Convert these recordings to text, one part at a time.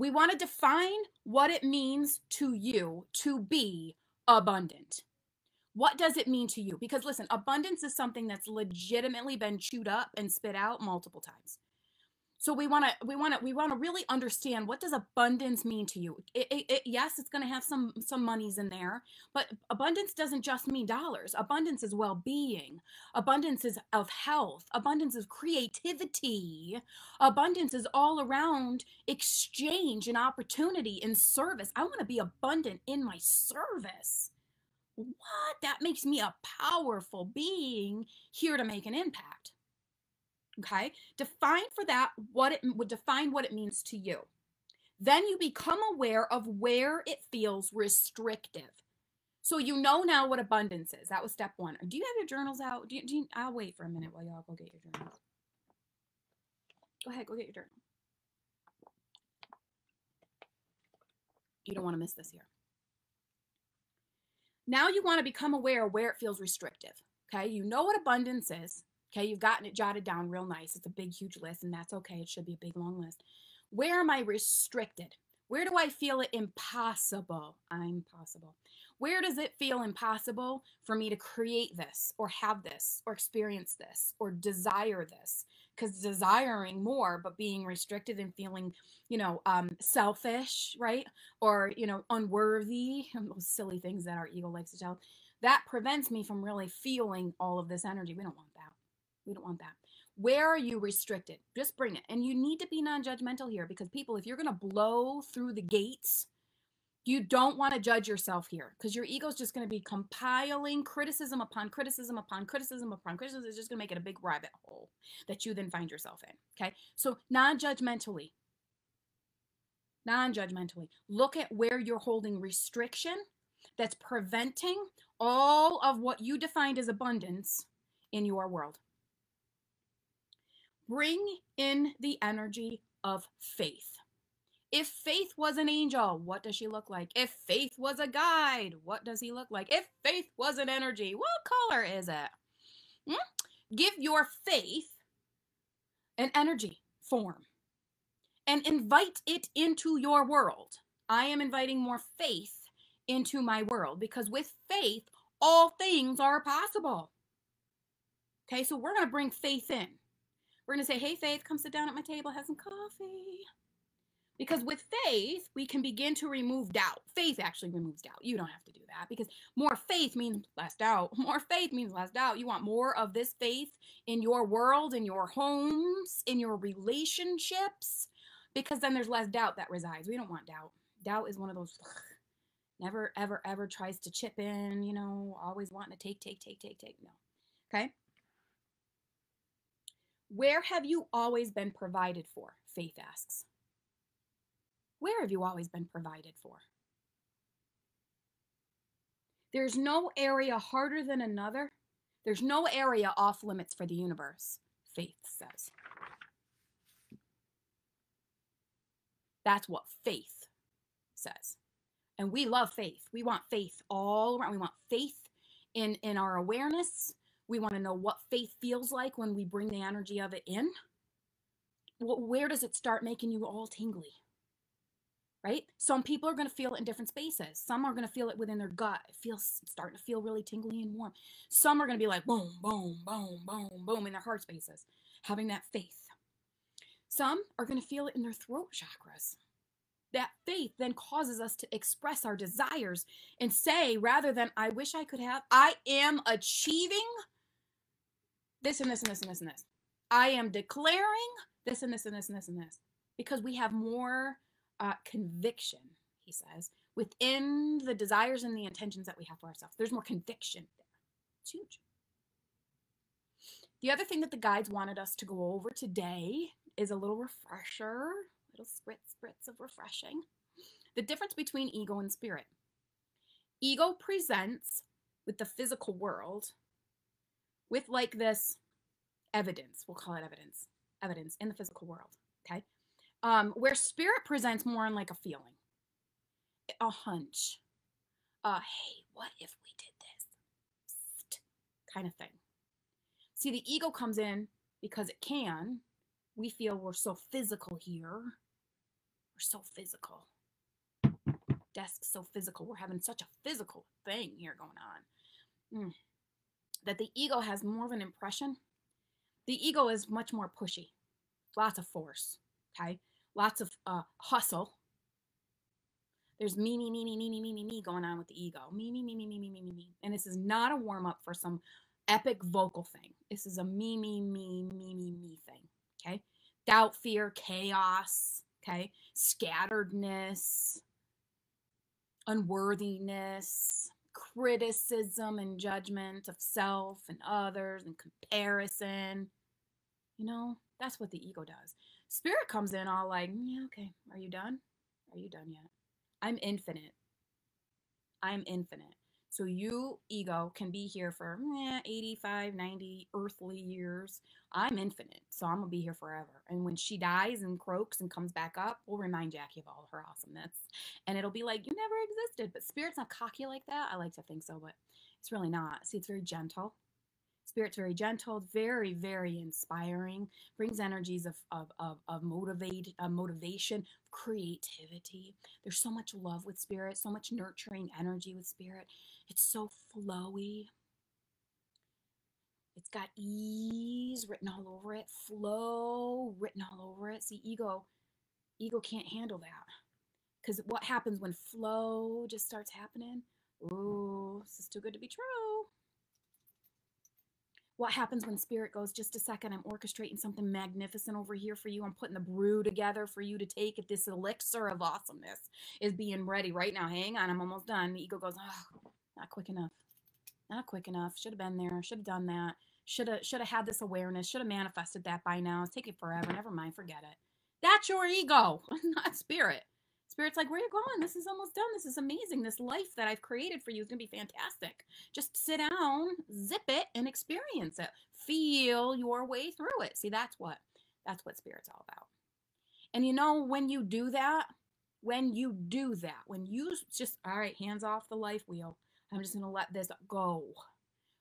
We want to define what it means to you to be abundant. What does it mean to you? Because listen, abundance is something that's legitimately been chewed up and spit out multiple times. So we want to really understand, what does abundance mean to you? Yes, it's going to have some monies in there, but abundance doesn't just mean dollars. Abundance is well-being. Abundance is of health. Abundance is creativity. Abundance is all around exchange and opportunity and service. I want to be abundant in my service. What? That makes me a powerful being here to make an impact. Okay, define for that what it would define what it means to you. Then you become aware of where it feels restrictive. So you know now what abundance is. That was step one. Do you have your journals out? I'll wait for a minute while y'all go get your journals. Go ahead, go get your journal. You don't want to miss this here. Now you want to become aware of where it feels restrictive. Okay, you know what abundance is. Okay, you've gotten it jotted down real nice. It's a big, huge list, and that's okay. It should be a big, long list. Where am I restricted? Where do I feel it impossible? I'm possible. Where does it feel impossible for me to create this or have this or experience this or desire this? Because desiring more, but being restricted and feeling, selfish, right? Or, unworthy, those silly things that our ego likes to tell, that prevents me from really feeling all of this energy. We don't want that. We don't want that. Where are you restricted? Just bring it. And you need to be non-judgmental here, because people, if you're going to blow through the gates, you don't want to judge yourself here, because your ego is just going to be compiling criticism upon criticism upon criticism upon criticism. It's just going to make it a big rabbit hole that you then find yourself in. Okay. So non-judgmentally, look at where you're holding restriction that's preventing all of what you defined as abundance in your world. Bring in the energy of faith. If Faith was an angel, what does she look like? If Faith was a guide, what does he look like? If Faith was an energy, what color is it? Give your faith an energy form and invite it into your world. I am inviting more faith into my world, because with faith, all things are possible. Okay, so we're going to bring faith in. We're going to say, hey, Faith, come sit down at my table, have some coffee. Because with faith, we can begin to remove doubt. Faith actually removes doubt. You don't have to do that, because more faith means less doubt. More faith means less doubt. You want more of this faith in your world, in your homes, in your relationships, because then there's less doubt that resides. We don't want doubt. Doubt is one of those never, ever, ever tries to chip in, always wanting to take. No. Okay? Where have you always been provided for? Faith asks. Where have you always been provided for? There's no area harder than another. There's no area off limits for the universe, Faith says. That's what faith says. And we love faith. We want faith all around. We want faith in our awareness. We want to know what faith feels like when we bring the energy of it in. Where does it start making you all tingly? Right? Some people are going to feel it in different spaces. Some are going to feel it within their gut. It feels starting to feel really tingly and warm. Some are going to be like boom, boom, boom, boom, boom in their heart spaces, having that faith. Some are going to feel it in their throat chakras. That faith then causes us to express our desires and say, rather than I wish I could have, I am achieving this and this and this and this and this. I am declaring this and this and this and this and this. Because we have more conviction, he says, within the desires and the intentions that we have for ourselves. There's more conviction there. It's huge. The other thing that the guides wanted us to go over today is a little refresher, little spritz of refreshing. The difference between ego and spirit. Ego presents with the physical world with like this evidence. We'll call it evidence in the physical world. Okay. Where spirit presents more in like a feeling, a hunch, hey, what if we did this? Kind of thing. See, the ego comes in because it can. We feel we're so physical here, We're so physical. Desk's so physical. We're having such a physical thing here going on. That the ego has more of an impression. The ego is much more pushy. Lots of force. Okay? Lots of hustle. There's me going on with the ego. Me. And this is not a warm up for some epic vocal thing. This is a me thing. Okay? Doubt, fear, chaos. Okay? Scatteredness, unworthiness, criticism and judgment of self and others and comparison. You know, that's what the ego does. Spirit comes in all like, yeah, okay, are you done? Are you done yet? I'm infinite. I'm infinite. So you, ego, can be here for 85, 90 earthly years. I'm infinite, so I'm going to be here forever. And when she dies and croaks and comes back up, we'll remind Jackie of all of her awesomeness. And it'll be like, you never existed. But Spirit's not cocky like that. I like to think so, but it's really not. See, it's very gentle. Spirit's very gentle, very, very inspiring, brings energies of motivation, creativity. There's so much love with Spirit, so much nurturing energy with Spirit. It's so flowy. It's got ease written all over it, flow written all over it. See, ego can't handle that. Because what happens when flow just starts happening? Ooh, this is too good to be true. What happens when Spirit goes, just a second, I'm orchestrating something magnificent over here for you. I'm putting the brew together for you to take. If this elixir of awesomeness is being ready right now, hang on, I'm almost done. The ego goes, oh, not quick enough. Not quick enough. Should have been there. Should have done that. Should have had this awareness. Should have manifested that by now. It's taking forever. Never mind. Forget it. That's your ego, not Spirit. Spirit's like, where are you going? This is almost done. This is amazing. This life that I've created for you is going to be fantastic. Just sit down, zip it, and experience it. Feel your way through it. See, that's what Spirit's all about. And you know, when you do that, when you just, all right, hands off the life wheel. I'm just going to let this go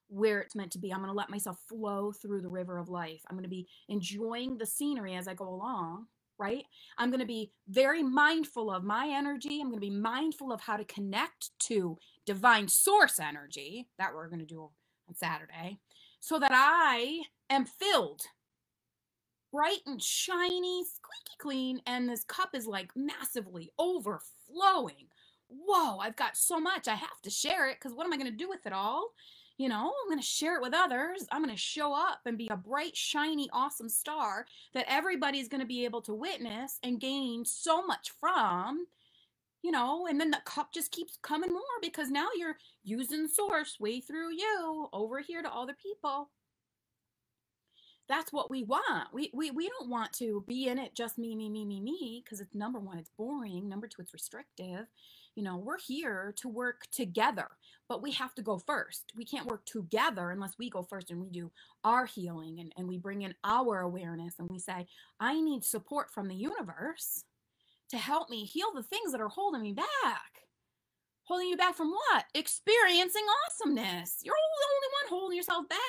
where it's meant to be. I'm going to let myself flow through the river of life. I'm going to be enjoying the scenery as I go along, right? I'm going to be very mindful of my energy. I'm going to be mindful of how to connect to divine source energy that we're going to do on Saturday so that I am filled, bright and shiny, squeaky clean, and this cup is like massively overflowing. Whoa, I've got so much. I have to share it because what am I going to do with it all? You know, I'm going to share it with others. I'm going to show up and be a bright, shiny, awesome star that everybody's going to be able to witness and gain so much from, you know, and then the cup just keeps coming more because now you're using source way through you over here to other people. That's what we want. We don't want to be in it just me, because it's number one, it's boring. Number two, it's restrictive. You know, we're here to work together, but we have to go first. We can't work together unless we go first and we do our healing and we bring in our awareness and we say, I need support from the universe to help me heal the things that are holding me back. Holding you back from what? Experiencing awesomeness. You're the only one holding yourself back.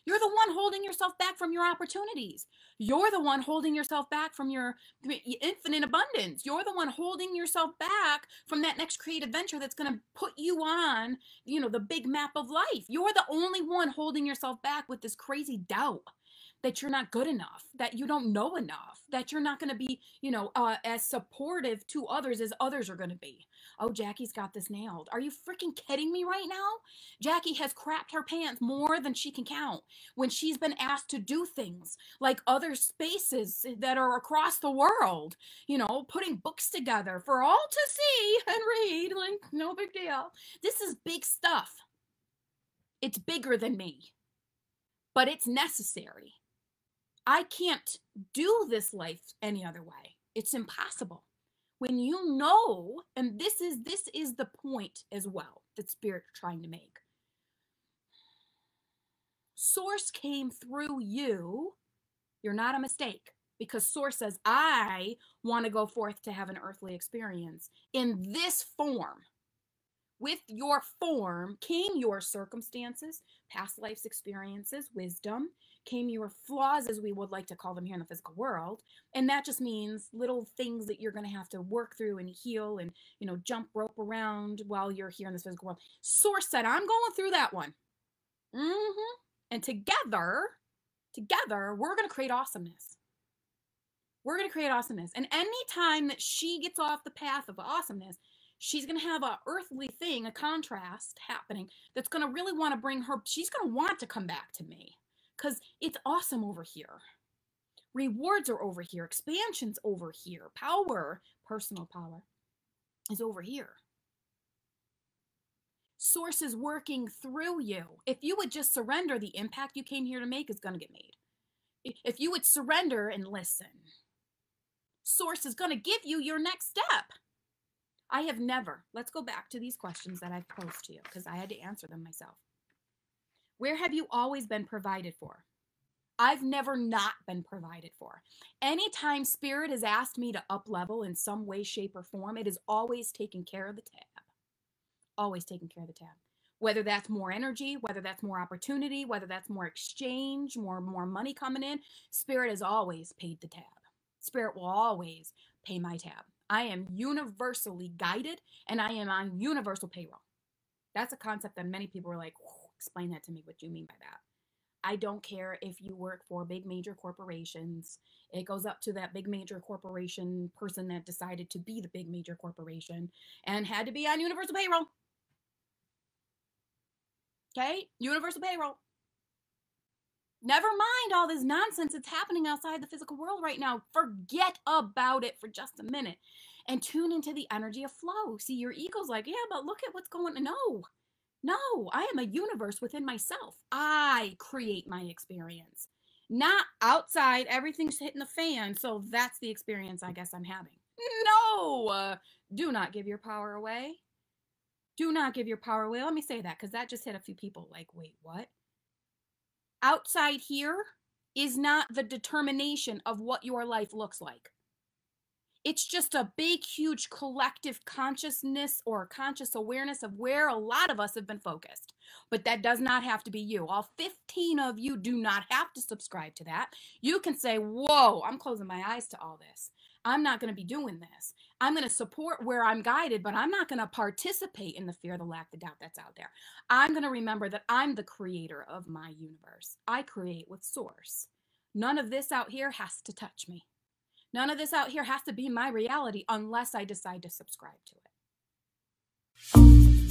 You're the one holding yourself back from your opportunities. You're the one holding yourself back from your infinite abundance. You're the one holding yourself back from that next creative venture that's going to put you on, you know, the big map of life. You're the only one holding yourself back with this crazy doubt that you're not good enough, that you don't know enough, that you're not going to be, you know, as supportive to others as others are going to be. Oh, Jackie's got this nailed. Are you freaking kidding me right now? Jackie has crapped her pants more than she can count when she's been asked to do things like other spaces that are across the world, you know, putting books together for all to see and read, like no big deal. This is big stuff. It's bigger than me, but it's necessary. I can't do this life any other way. It's impossible. When you know, and this is the point as well that Spirit's trying to make. Source came through you. You're not a mistake because Source says, I want to go forth to have an earthly experience in this form. With your form came your circumstances, past life's experiences, wisdom, came your flaws, as we would like to call them here in the physical world. And that just means little things that you're going to have to work through and heal and, jump rope around while you're here in this physical world. Source said, I'm going through that one. And together, we're going to create awesomeness. We're going to create awesomeness. And any time that she gets off the path of awesomeness, she's going to have a earthly thing, a contrast happening that's going to really want to bring her, she's going to want to come back to me because it's awesome over here. Rewards are over here. Expansion's over here. Power, personal power, is over here. Source is working through you. If you would just surrender, the impact you came here to make is going to get made. If you would surrender and listen, Source is going to give you your next step. I have never, let's go back to these questions that I've posed to you because I had to answer them myself. Where have you always been provided for? I've never not been provided for. Anytime Spirit has asked me to up level in some way, shape, or form, it is always taking care of the tab. Always taking care of the tab. Whether that's more energy, whether that's more opportunity, whether that's more exchange, more money coming in, Spirit has always paid the tab. Spirit will always pay my tab. I am universally guided and I am on universal payroll. That's a concept that many people are like, explain that to me, what do you mean by that? I don't care if you work for big major corporations. It goes up to that big major corporation person that decided to be the big major corporation and had to be on universal payroll. Okay? Universal payroll. Never mind all this nonsense that's happening outside the physical world right now. Forget about it for just a minute and tune into the energy of flow. See, your ego's like, yeah, but look at what's going on. No, I am a universe within myself. I create my experience, not outside. Everything's hitting the fan. So that's the experience I guess I'm having. No, do not give your power away. Do not give your power away. Let me say that because that just hit a few people like, wait, what? Outside here is not the determination of what your life looks like. It's just a big, huge collective consciousness or conscious awareness of where a lot of us have been focused. But that does not have to be you. All 15 of you do not have to subscribe to that. You can say, whoa, I'm closing my eyes to all this. I'm not going to be doing this. I'm going to support where I'm guided, but I'm not going to participate in the fear, the lack, the doubt that's out there. I'm going to remember that I'm the creator of my universe. I create with source. None of this out here has to touch me. None of this out here has to be my reality unless I decide to subscribe to it.